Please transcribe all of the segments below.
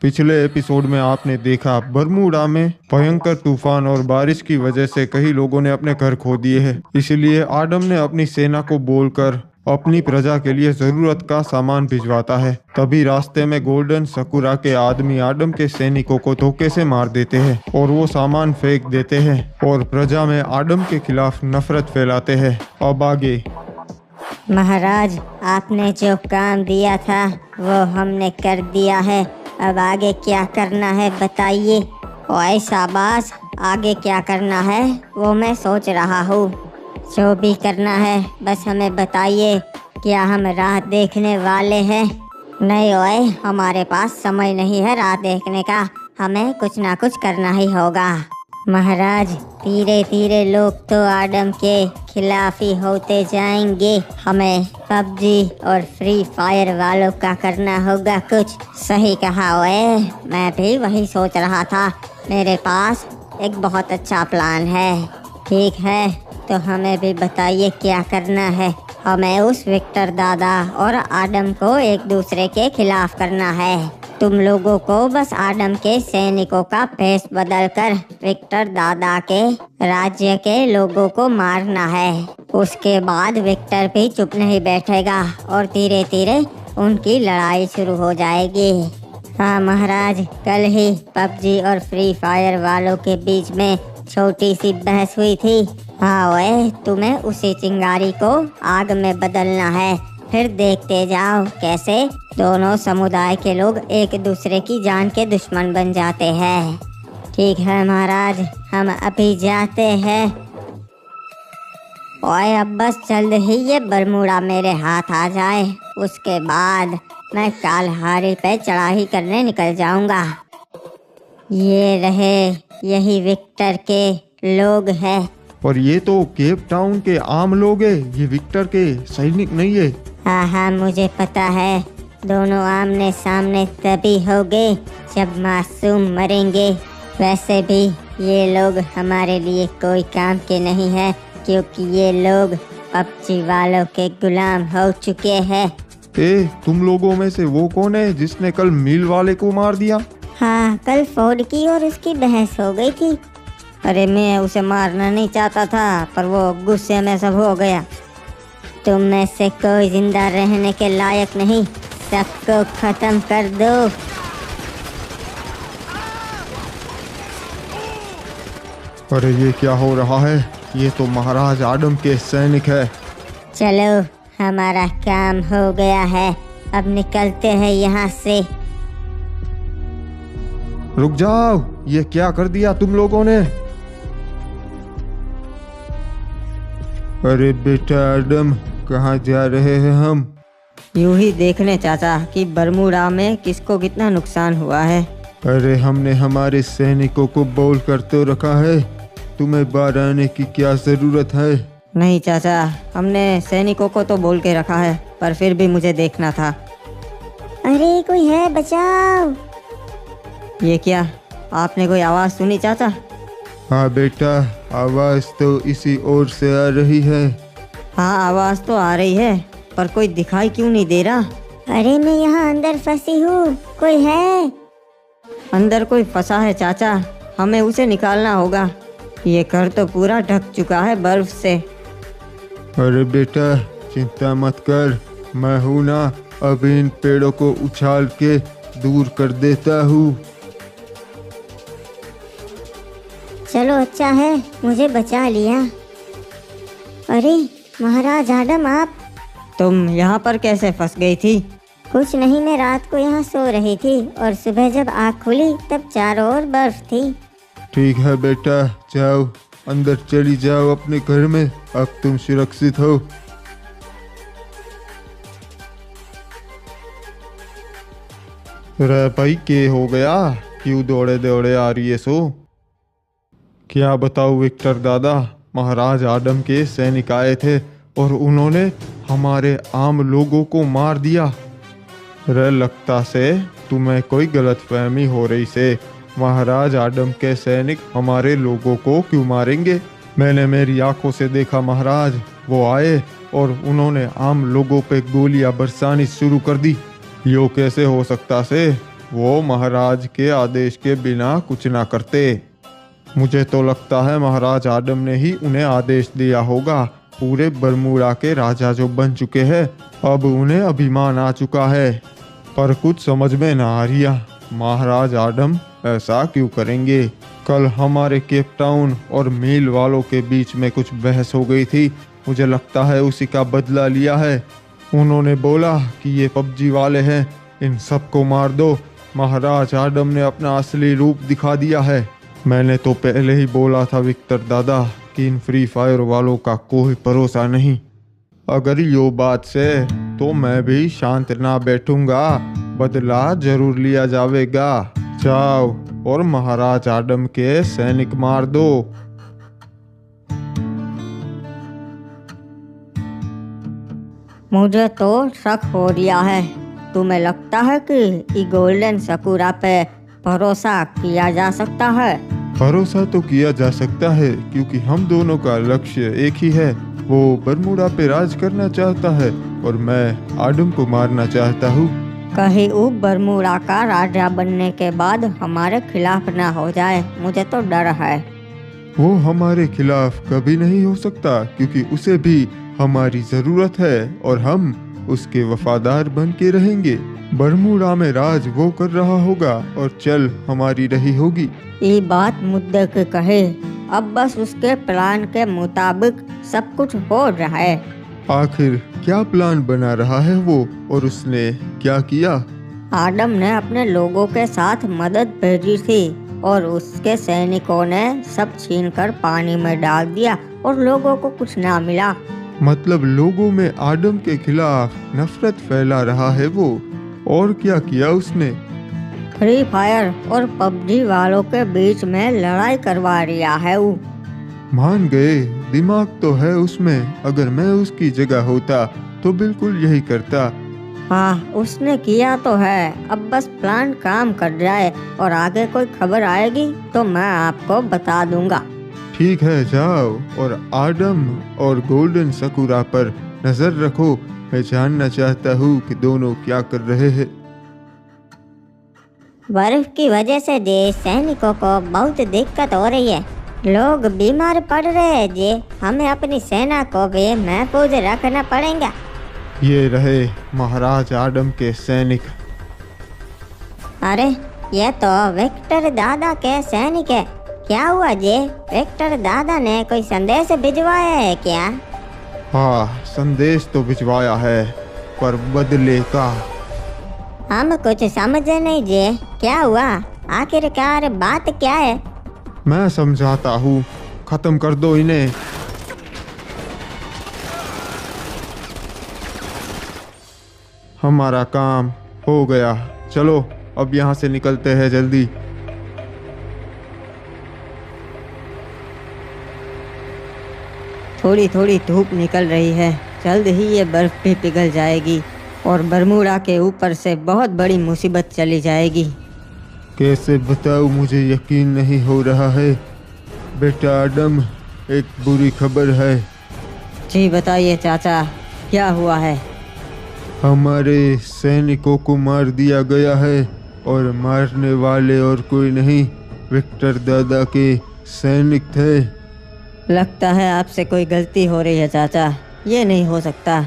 पिछले एपिसोड में आपने देखा बरमूडा में भयंकर तूफान और बारिश की वजह से कई लोगों ने अपने घर खो दिए हैं। इसलिए आडम ने अपनी सेना को बोलकर अपनी प्रजा के लिए जरूरत का सामान भिजवाता है। तभी रास्ते में गोल्डन सकुरा के आदमी आडम के सैनिकों को धोखे से मार देते हैं और वो सामान फेंक देते हैं और प्रजा में आडम के खिलाफ नफरत फैलाते हैं। अब आगे। महाराज, आपने जो काम दिया था वो हमने कर दिया है। अब आगे क्या करना है बताइए। ओए शाबाश, आगे क्या करना है वो मैं सोच रहा हूँ। जो भी करना है बस हमें बताइए। क्या हम राह देखने वाले हैं? नहीं ओए, हमारे पास समय नहीं है राह देखने का। हमें कुछ ना कुछ करना ही होगा। महाराज, धीरे धीरे लोग तो आडम के खिलाफ ही होते जाएंगे। हमें पबजी और फ्री फायर वालों का करना होगा कुछ। सही कहा ओए, मैं भी वही सोच रहा था। मेरे पास एक बहुत अच्छा प्लान है। ठीक है, तो हमें भी बताइए क्या करना है। हमें उस विक्टर दादा और आडम को एक दूसरे के खिलाफ करना है। तुम लोगों को बस आडम के सैनिकों का भेष बदलकर विक्टर दादा के राज्य के लोगों को मारना है। उसके बाद विक्टर भी चुप नहीं बैठेगा और धीरे धीरे उनकी लड़ाई शुरू हो जाएगी। हाँ महाराज, कल ही पबजी और फ्री फायर वालों के बीच में छोटी सी बहस हुई थी। हाँ ओए, तुम्हें उसी चिंगारी को आग में बदलना है। फिर देखते जाओ कैसे दोनों समुदाय के लोग एक दूसरे की जान के दुश्मन बन जाते हैं। ठीक है महाराज, हम अभी जाते हैं। ओए, अब बस जल्द ही ये बरमूडा मेरे हाथ आ जाए, उसके बाद मैं कालहारी पे चढ़ाई करने निकल जाऊंगा। ये रहे, यही विक्टर के लोग हैं। और ये तो केप टाउन के आम लोग हैं, ये विक्टर के सैनिक नहीं है। हाँ हाँ, मुझे पता है। दोनों आमने सामने तभी होंगे जब मासूम मरेंगे। वैसे भी ये लोग हमारे लिए कोई काम के नहीं है, क्योंकि ये लोग पबजी वालों के गुलाम हो चुके हैं। तुम लोगों में से वो कौन है जिसने कल मिल वाले को मार दिया? हाँ, कल फोर्ड की और उसकी बहस हो गई थी। अरे मैं उसे मारना नहीं चाहता था, पर वो गुस्से में सब हो गया। तुम में से कोई जिंदा रहने के लायक नहीं, सबको खत्म कर दो। अरे ये क्या हो रहा है? ये तो महाराज आडम के सैनिक है। चलो, हमारा काम हो गया है, अब निकलते हैं यहाँ से। रुक जाओ, ये क्या कर दिया तुम लोगों ने? अरे बेटा आडम, कहाँ जा रहे हैं हम? यूं ही देखने चाचा कि बरमूडा में किसको कितना नुकसान हुआ है। अरे हमने हमारे सैनिकों को बोल कर तो रखा है, तुम्हें बाहर आने की क्या जरूरत है? नहीं चाचा, हमने सैनिकों को तो बोल के रखा है, पर फिर भी मुझे देखना था। अरे कोई है, बचाओ। ये क्या, आपने कोई आवाज़ सुनी चाचा? हाँ बेटा, आवाज़ तो इसी ओर से आ रही है। हाँ, आवाज़ तो आ रही है, पर कोई दिखाई क्यों नहीं दे रहा? अरे मैं यहाँ अंदर फंसी हूँ, कोई है? अंदर कोई फंसा है चाचा, हमें उसे निकालना होगा। ये घर तो पूरा ढक चुका है बर्फ से। अरे बेटा चिंता मत कर, मैं हूँ ना, अभी इन पेड़ों को उछाल के दूर कर देता हूँ। चलो अच्छा है, मुझे बचा लिया। अरे महाराज आडम, आप? तुम यहाँ पर कैसे फंस गई थी? कुछ नहीं, मैं रात को यहाँ सो रही थी और सुबह जब आँख खुली तब चारों ओर बर्फ थी। ठीक है बेटा, जाओ अंदर चली जाओ अपने घर में, अब तुम सुरक्षित हो। रे भाई, के हो गया? क्यों दौड़े दौड़े आ रही है सो? क्या बताऊँ विक्टर दादा, महाराज आडम के सैनिक आए थे और उन्होंने हमारे आम लोगों को मार दिया। रे लगता से तुम्हें कोई गलतफहमी हो रही से। महाराज आडम के सैनिक हमारे लोगों को क्यों मारेंगे? मैंने मेरी आंखों से देखा महाराज, वो आए और उन्होंने आम लोगों पे गोलियां बरसानी शुरू कर दी। यो कैसे हो सकता से? वो महाराज के आदेश के बिना कुछ ना करते। मुझे तो लगता है महाराज आडम ने ही उन्हें आदेश दिया होगा। पूरे बरमूडा के राजा जो बन चुके हैं, अब उन्हें अभिमान आ चुका है। पर कुछ समझ में ना आ रहा, महाराज आडम ऐसा क्यों करेंगे? कल हमारे केप टाउन और मील वालों के बीच में कुछ बहस हो गई थी, मुझे लगता है उसी का बदला लिया है। उन्होंने बोला कि ये पबजी वाले हैं, इन सबको मार दो। महाराज आडम ने अपना असली रूप दिखा दिया है। मैंने तो पहले ही बोला था विक्टर दादा कि इन फ्री फायर वालों का कोई भरोसा नहीं। अगर यो बात से तो मैं भी शांत ना बैठूंगा, बदला जरूर लिया जाएगा। जाओ और महाराज आडम के सैनिक मार दो। मुझे तो शक हो रहा है। तुम्हें लगता है कि ये गोल्डन सकुरा पे भरोसा किया जा सकता है? भरोसा तो किया जा सकता है, क्योंकि हम दोनों का लक्ष्य एक ही है। वो बरमूडा पे राज करना चाहता है और मैं आडम को मारना चाहता हूँ। कहीं वो बरमूडा का राजा बनने के बाद हमारे खिलाफ ना हो जाए, मुझे तो डर है। वो हमारे खिलाफ कभी नहीं हो सकता, क्योंकि उसे भी हमारी जरूरत है और हम उसके वफादार बन के रहेंगे। बरमूडा में राज वो कर रहा होगा और चल हमारी रही होगी। ये बात मुद्दे के कहे, अब बस उसके प्लान के मुताबिक सब कुछ हो रहा है। आखिर क्या प्लान बना रहा है वो, और उसने क्या किया? आडम ने अपने लोगों के साथ मदद भेजी थी और उसके सैनिकों ने सब छीनकर पानी में डाल दिया और लोगों को कुछ ना मिला। मतलब लोगों में आडम के खिलाफ नफरत फैला रहा है वो। और क्या किया उसने? फ्री फायर और पबजी वालों के बीच में लड़ाई करवा रहा है वो। मान गए, दिमाग तो है उसमें। अगर मैं उसकी जगह होता तो बिल्कुल यही करता। हाँ, उसने किया तो है। अब बस प्लान काम कर जाए और आगे कोई खबर आएगी तो मैं आपको बता दूंगा। ठीक है, जाओ और आडम और गोल्डन सकुरा पर नजर रखो। मैं जानना चाहता हूँ कि दोनों क्या कर रहे हैं। बर्फ की वजह से जे सैनिकों को बहुत दिक्कत हो रही है। लोग बीमार पड़ रहे हैं जे, हमें अपनी सेना को भी महफूज रखना पड़ेगा। ये रहे महाराज आडम के सैनिक। अरे ये तो विक्टर दादा के सैनिक है। क्या हुआ जे, विक्टर दादा ने कोई संदेश भिजवाया है क्या? हाँ, संदेश तो भिजवाया है, पर बदले का। हम कुछ समझे नहीं जे, क्या हुआ? आखिरकार बात क्या है? मैं समझाता हूँ, खत्म कर दो इन्हें। हमारा काम हो गया, चलो अब यहाँ से निकलते हैं जल्दी। थोड़ी थोड़ी धूप निकल रही है, जल्द ही ये बर्फ भी पिघल जाएगी और बरमूडा के ऊपर से बहुत बड़ी मुसीबत चली जाएगी। कैसे बताऊँ, मुझे यकीन नहीं हो रहा है। बेटा आडम, एक बुरी खबर है। जी बताइए चाचा, क्या हुआ है? हमारे सैनिकों को मार दिया गया है, और मारने वाले और कोई नहीं, विक्टर दादा के सैनिक थे। लगता है आपसे कोई गलती हो रही है चाचा, ये नहीं हो सकता।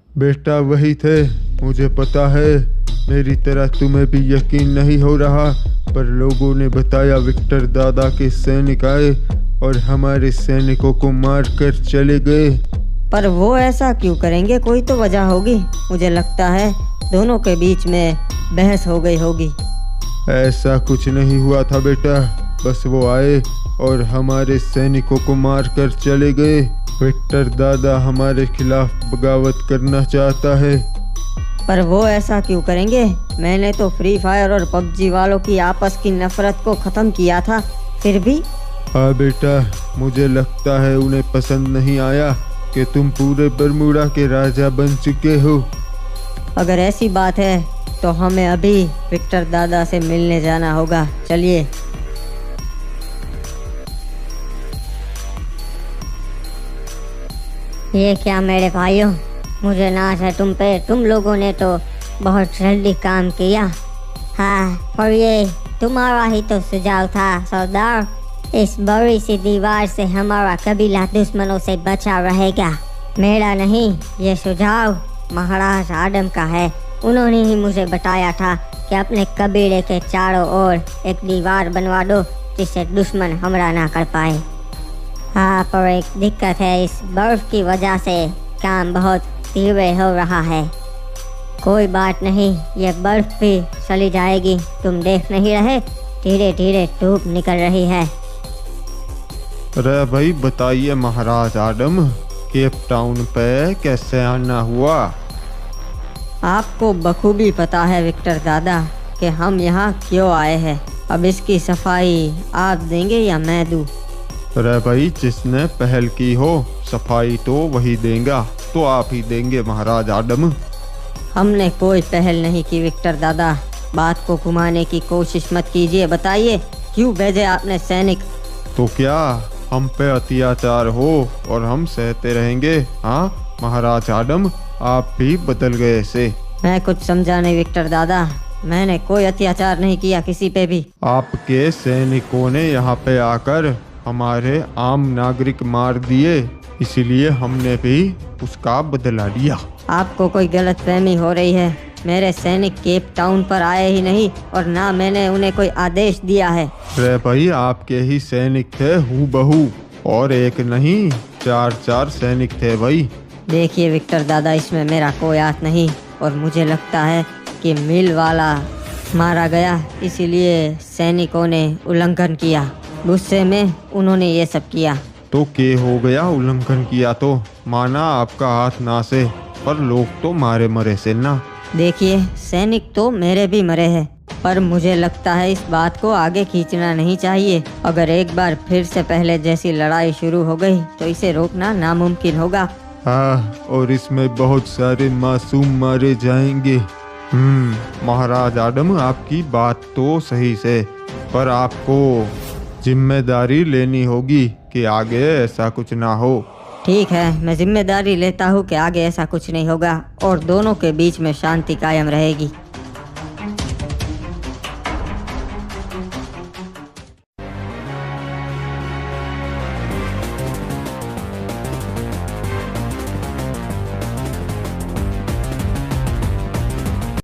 बेटा वही थे, मुझे पता है। मेरी तरह तुम्हें भी यकीन नहीं हो रहा, पर लोगों ने बताया विक्टर दादा के सैनिक आए और हमारे सैनिकों को मार कर चले गए। पर वो ऐसा क्यों करेंगे? कोई तो वजह होगी। मुझे लगता है दोनों के बीच में बहस हो गई होगी। ऐसा कुछ नहीं हुआ था बेटा, बस वो आए और हमारे सैनिकों को मार कर चले गए। विक्टर दादा हमारे खिलाफ बगावत करना चाहता है। पर वो ऐसा क्यों करेंगे? मैंने तो फ्री फायर और पबजी वालों की आपस की नफरत को ख़त्म किया था, फिर भी। हाँ बेटा, मुझे लगता है उन्हें पसंद नहीं आया कि तुम पूरे बरमूडा के राजा बन चुके हो। अगर ऐसी बात है तो हमें अभी विक्टर दादा से मिलने जाना होगा। चलिए। ये क्या मेरे भाइयों, मुझे नाज है तुम पे। तुम लोगों ने तो बहुत जल्दी काम किया। हाँ, और ये तुम्हारा ही तो सुझाव था सरदार। इस बड़ी सी दीवार से हमारा कबीला दुश्मनों से बचा रहेगा। मेरा नहीं, ये सुझाव महाराज आदम का है। उन्होंने ही मुझे बताया था कि अपने कबीले के चारों ओर एक दीवार बनवा दो जिससे दुश्मन हमला ना कर पाए। हाँ, पर एक दिक्कत है, इस बर्फ की वजह से काम बहुत धीरे हो रहा है। कोई बात नहीं, ये बर्फ भी चली जाएगी। तुम देख नहीं रहे, धीरे धीरे धूप निकल रही है। अरे भाई बताइए महाराज आदम, केप टाउन पे कैसे आना हुआ? आपको बखूबी पता है विक्टर दादा कि हम यहाँ क्यों आए हैं। अब इसकी सफाई आप देंगे या मैं दूँ? अरे भाई जिसने पहल की हो सफाई तो वही देगा, तो आप ही देंगे महाराज आदम। हमने कोई पहल नहीं की विक्टर दादा, बात को घुमाने की कोशिश मत कीजिए। बताइए क्यों भेजे आपने सैनिक? तो क्या हम पे अत्याचार हो और हम सहते रहेंगे? हाँ महाराज आदम, आप भी बदल गए से। मैं कुछ समझा नहीं विक्टर दादा, मैंने कोई अत्याचार नहीं किया किसी पे भी। आपके सैनिकों ने यहाँ पे आकर हमारे आम नागरिक मार दिए, इसीलिए हमने भी उसका बदला लिया। आपको कोई गलतफहमी हो रही है। मेरे सैनिक केप टाउन पर आए ही नहीं और ना मैंने उन्हें कोई आदेश दिया है। रे भाई आपके ही सैनिक थे हूबहू, और एक नहीं 4 सैनिक थे भाई। देखिए विक्टर दादा, इसमें मेरा कोई हाथ नहीं और मुझे लगता है कि मिल वाला मारा गया, इसीलिए सैनिकों ने उल्लंघन किया। गुस्से में उन्होंने ये सब किया। तो के हो गया उल्लंघन किया तो माना आपका हाथ ना से, पर लोग तो मारे मरे से ना। देखिए सैनिक तो मेरे भी मरे हैं, पर मुझे लगता है इस बात को आगे खींचना नहीं चाहिए। अगर एक बार फिर से पहले जैसी लड़ाई शुरू हो गई तो इसे रोकना नामुमकिन होगा। हाँ, और इसमें बहुत सारे मासूम मारे जाएंगे। महाराज आदम आपकी बात तो सही से, पर आपको जिम्मेदारी लेनी होगी कि आगे ऐसा कुछ ना हो। ठीक है, मैं जिम्मेदारी लेता हूँ कि आगे ऐसा कुछ नहीं होगा और दोनों के बीच में शांति कायम रहेगी।